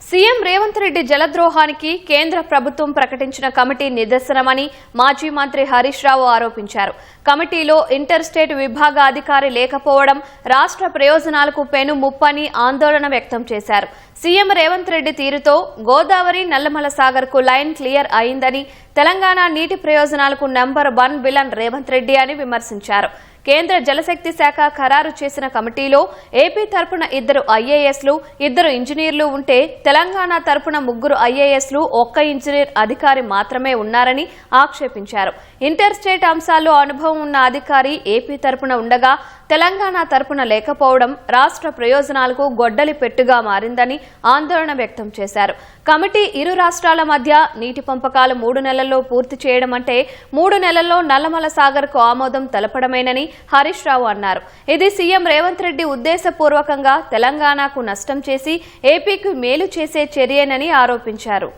CM Revanth Reddy జలద్రోహానికి కేంద్ర ప్రభుత్వం ప్రకటించిన కమిటీ నిదర్శనమని మాజీ మంత్రి హరీష్ రావు ఆరోపించారు. కమిటీలో ఇంటర్ స్టేట్ విభాగ అధికారి లేకపోవడం రాష్ట్ర ప్రయోజనాలకు పెను ముప్పని ఆందోళన వ్యక్తం చేశారు. సీఎం రేవంత్ రెడ్డి తీరుతో గోదావరి నల్లమల సాగర్ కు లైన్ క్లియర్ అయిందని, తెలంగాణ నీటి ప్రయోజనాలకు నెంబర్ 1 విలన్ రేవంత్ రెడ్డి అని విమర్శించారు. కేంద్ర జలశక్తి శాఖ ఖరారు చేసిన కమిటీలో ఏపీ తరపున 2 ఐఏఎస్లు, 2 ఇంజనీర్లు ఉంటే తెలంగాణ తరపున 3 ఐఏఎస్లు, 1 ఇంజనీర్ అధికారి మాత్రమే ఉన్నారని ఆక్షేపించారు. ఇంటర్ స్టేట్ అంశాల్లో అనుభవం ఉన్న అధికారి ఏపీ తరపున ఉండగా తెలంగాణ తరపున లేకపోవడం రాష్ట్ర ప్రయోజనాలకు గొడ్డలి పెట్టుగా మారిందని ఆందోళన వ్యక్తం చేశారు. కమిటీ ఇరు రాష్ట్రాల మధ్య నీటి పంపకాలు 3 నెలల్లో పూర్తి చేయడం అంటే 3 నెలల్లో నల్లమల సాగర్ కు ఆమోదం తెలపడమేనని హరీష్ రావు అన్నారు. ఇది సీఎం రేవంత్ రెడ్డి ఉద్దేశపూర్వకంగా తెలంగాణకు నష్టం చేసి ఏపీకి మేలు చేసే చర్యేనని ఆరోపించారు.